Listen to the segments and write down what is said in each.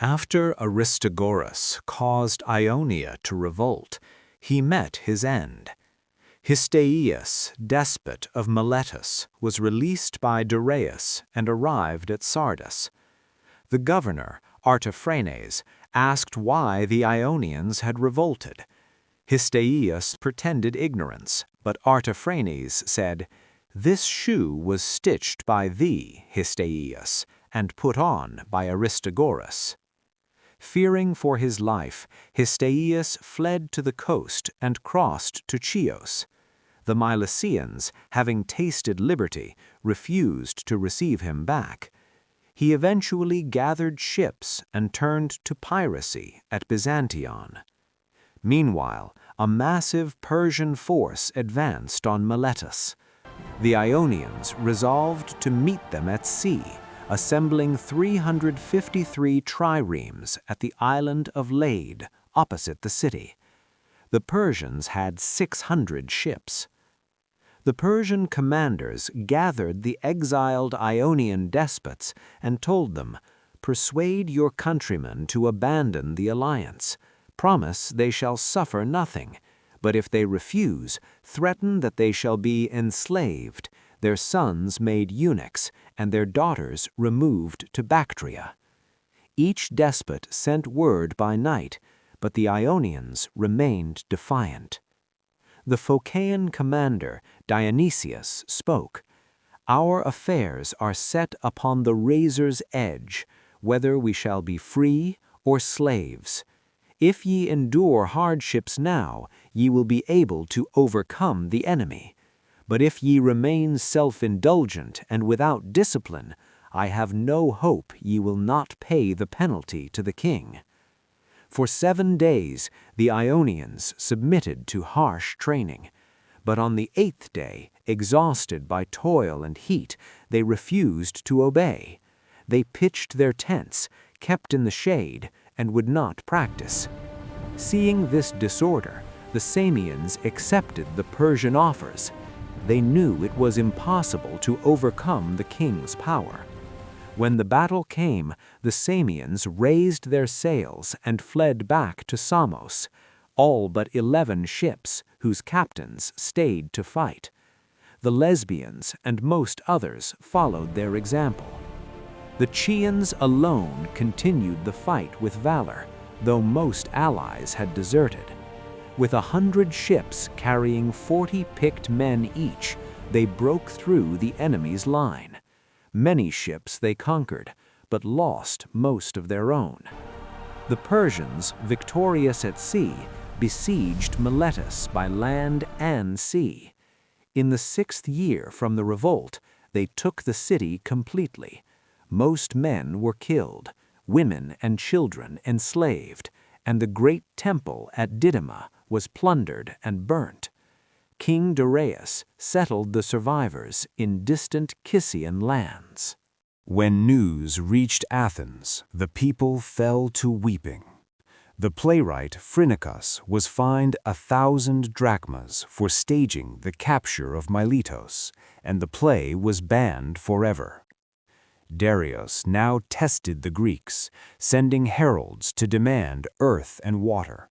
After Aristagoras caused Ionia to revolt, he met his end. Hystaius, despot of Miletos, was released by Darius and arrived at Sardis. The governor, Artaphernes, asked why the Ionians had revolted. Hystaius pretended ignorance, but Artaphernes said, "This shoe was stitched by thee, Hystaius, and put on by Aristagoras." Fearing for his life, Hystaius fled to the coast and crossed to Chios. The Milesians, having tasted liberty, refused to receive him back. He eventually gathered ships and turned to piracy at Byzantion. Meanwhile, a massive Persian force advanced on Miletus. The Ionians resolved to meet them at sea, assembling 353 triremes at the island of Lade, opposite the city. The Persians had 600 ships. The Persian commanders gathered the exiled Ionian despots and told them, "Persuade your countrymen to abandon the alliance. Promise they shall suffer nothing, but if they refuse, threaten that they shall be enslaved, their sons made eunuchs, and their daughters removed to Bactria." Each despot sent word by night, but the Ionians remained defiant. The Phocian commander, Dionysius, spoke, "Our affairs are set upon the razor's edge, whether we shall be free or slaves. If ye endure hardships now, ye will be able to overcome the enemy. But if ye remain self-indulgent and without discipline, I have no hope ye will not pay the penalty to the king." For 7 days the Ionians submitted to harsh training, but on the 8th day, exhausted by toil and heat, they refused to obey. They pitched their tents, kept in the shade, and would not practice. Seeing this disorder, the Samians accepted the Persian offers. They knew it was impossible to overcome the king's power. When the battle came, the Samians raised their sails and fled back to Samos, all but 11 ships, whose captains stayed to fight. The Lesbians and most others followed their example. The Chians alone continued the fight with valor, though most allies had deserted. With 100 ships carrying 40 picked men each, they broke through the enemy's line. Many ships they conquered, but lost most of their own. The Persians, victorious at sea, besieged Miletus by land and sea. In the 6th year from the revolt, they took the city completely. Most men were killed, women and children enslaved, and the great temple at Didyma was plundered and burnt. King Darius settled the survivors in distant Kissian lands. When news reached Athens, the people fell to weeping. The playwright Phrynichus was fined 1,000 drachmas for staging the capture of Miletos, and the play was banned forever. Darius now tested the Greeks, sending heralds to demand earth and water.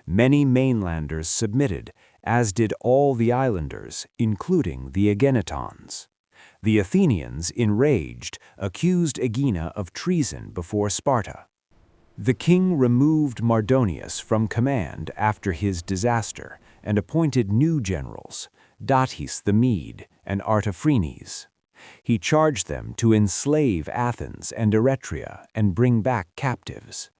Many mainlanders submitted, as did all the islanders, including the Aeginetons. The Athenians, enraged, accused Aegina of treason before Sparta. The king removed Mardonius from command after his disaster and appointed new generals, Datis the Mede and Artaphernes. He charged them to enslave Athens and Eretria and bring back captives.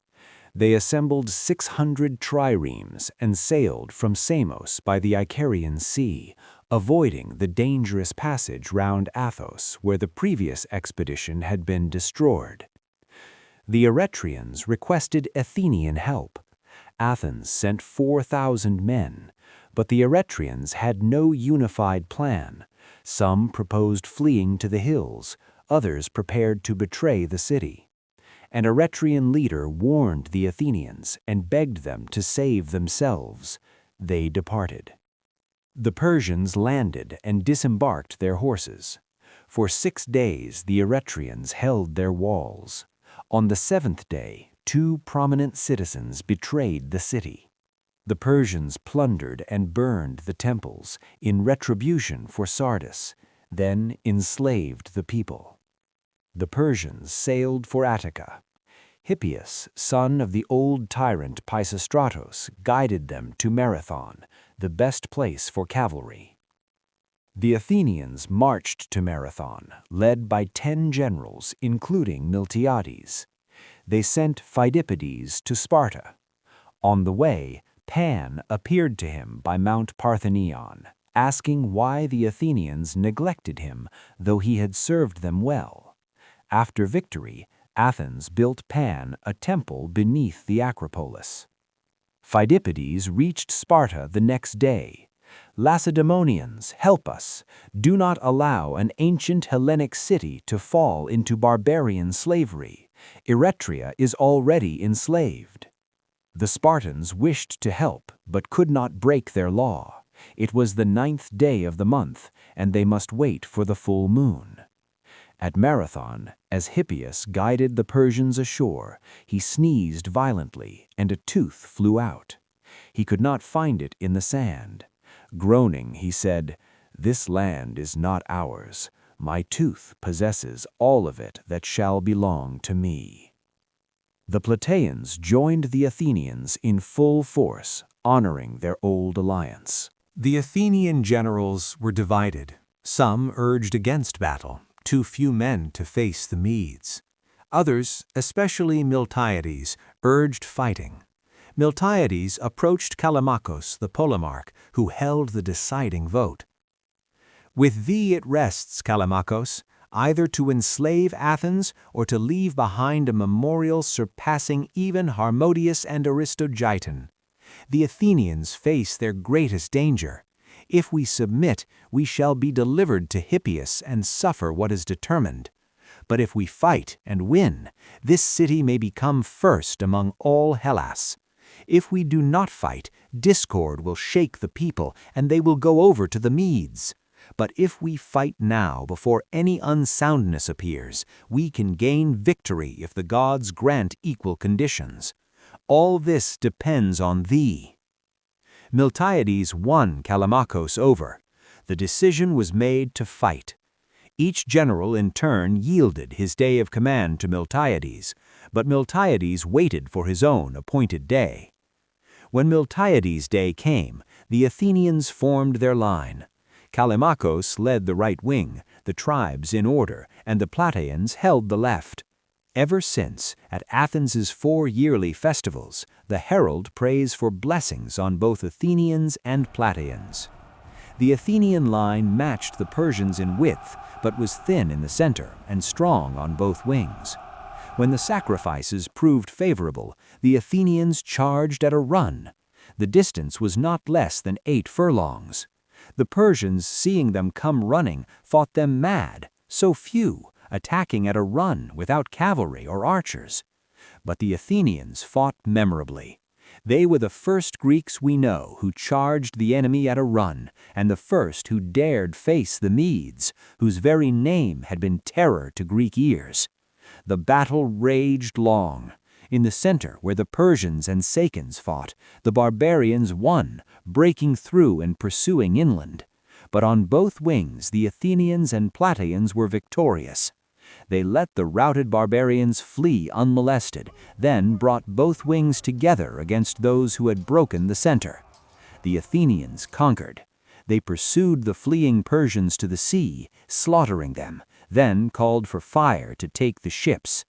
They assembled 600 triremes and sailed from Samos by the Icarian Sea, avoiding the dangerous passage round Athos where the previous expedition had been destroyed. The Eretrians requested Athenian help. Athens sent 4,000 men, but the Eretrians had no unified plan. Some proposed fleeing to the hills, others prepared to betray the city. An Eretrian leader warned the Athenians and begged them to save themselves. They departed. The Persians landed and disembarked their horses. For 6 days the Eretrians held their walls. On the 7th day, 2 prominent citizens betrayed the city. The Persians plundered and burned the temples in retribution for Sardis, then enslaved the people. The Persians sailed for Attica. Hippias, son of the old tyrant Pisistratos, guided them to Marathon, the best place for cavalry. The Athenians marched to Marathon, led by 10 generals, including Miltiades. They sent Phidippides to Sparta. On the way, Pan appeared to him by Mount Parthenion, asking why the Athenians neglected him, though he had served them well. After victory, Athens built Pan a temple beneath the Acropolis. Phidippides reached Sparta the next day. "Lacedaemonians, help us! Do not allow an ancient Hellenic city to fall into barbarian slavery. Eretria is already enslaved." The Spartans wished to help, but could not break their law. It was the 9th day of the month, and they must wait for the full moon. At Marathon, as Hippias guided the Persians ashore, he sneezed violently, and a tooth flew out. He could not find it in the sand. Groaning, he said, "This land is not ours. My tooth possesses all of it that shall belong to me." The Plataeans joined the Athenians in full force, honoring their old alliance. The Athenian generals were divided. Some urged against battle, too few men to face the Medes. Others, especially Miltiades, urged fighting. Miltiades approached Callimachus, the Polemarch, who held the deciding vote. "With thee it rests, Callimachus, either to enslave Athens or to leave behind a memorial surpassing even Harmodius and Aristogiton. The Athenians face their greatest danger. If we submit, we shall be delivered to Hippias and suffer what is determined. But if we fight and win, this city may become first among all Hellas. If we do not fight, discord will shake the people, and they will go over to the Medes. But if we fight now before any unsoundness appears, we can gain victory if the gods grant equal conditions. All this depends on thee." Miltiades won Callimachus over. The decision was made to fight. Each general in turn yielded his day of command to Miltiades, but Miltiades waited for his own appointed day. When Miltiades' day came, the Athenians formed their line. Callimachus led the right wing, the tribes in order, and the Plataeans held the left. Ever since, at Athens' 4 yearly festivals, the herald prays for blessings on both Athenians and Plataeans. The Athenian line matched the Persians in width, but was thin in the center and strong on both wings. When the sacrifices proved favorable, the Athenians charged at a run. The distance was not less than 8 furlongs. The Persians, seeing them come running, thought them mad, so few, attacking at a run without cavalry or archers. But the Athenians fought memorably. They were the first Greeks we know who charged the enemy at a run, and the first who dared face the Medes, whose very name had been terror to Greek ears. The battle raged long. In the center, where the Persians and Sacans fought, the barbarians won, breaking through and pursuing inland. But on both wings, the Athenians and Plataeans were victorious. They let the routed barbarians flee unmolested, then brought both wings together against those who had broken the center. The Athenians conquered. They pursued the fleeing Persians to the sea, slaughtering them, then called for fire to take the ships.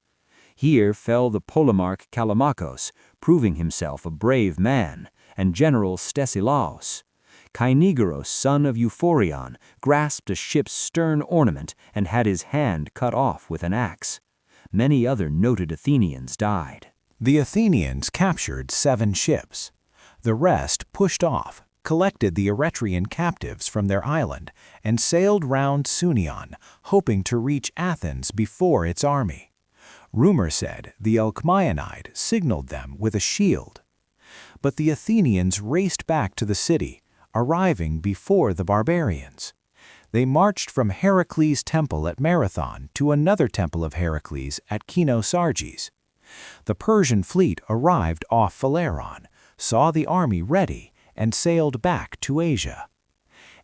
Here fell the Polemarch Callimachus, proving himself a brave man, and General Stesilaus. Cainigeros, son of Euphorion, grasped a ship's stern ornament and had his hand cut off with an axe. Many other noted Athenians died. The Athenians captured 7 ships. The rest pushed off, collected the Eretrian captives from their island, and sailed round Sunion, hoping to reach Athens before its army. Rumor said the Alcmaeonide signaled them with a shield. But the Athenians raced back to the city, arriving before the barbarians. They marched from Heracles' temple at Marathon to another temple of Heracles at Kynosarges. The Persian fleet arrived off Phaleron, saw the army ready, and sailed back to Asia.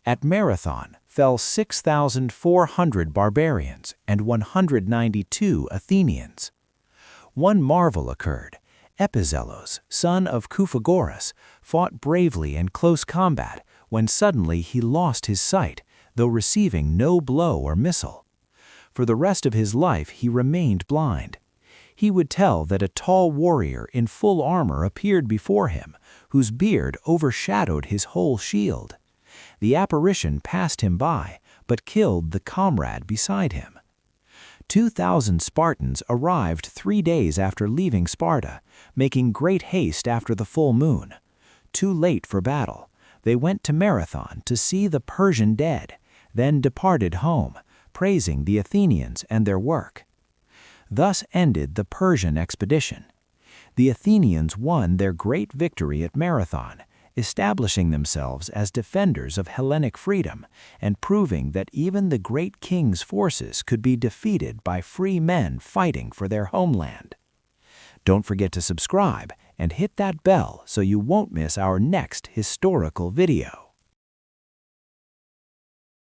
At Marathon fell 6,400 barbarians and 192 Athenians. One marvel occurred. Epizelos, son of Kuphagoras, fought bravely in close combat when suddenly he lost his sight, though receiving no blow or missile. For the rest of his life he remained blind. He would tell that a tall warrior in full armor appeared before him, whose beard overshadowed his whole shield. The apparition passed him by, but killed the comrade beside him. 2,000 Spartans arrived 3 days after leaving Sparta, making great haste after the full moon. Too late for battle, they went to Marathon to see the Persian dead, then departed home, praising the Athenians and their work. Thus ended the Persian expedition. The Athenians won their great victory at Marathon, establishing themselves as defenders of Hellenic freedom and proving that even the great king's forces could be defeated by free men fighting for their homeland. Don't forget to subscribe and hit that bell so you won't miss our next historical video.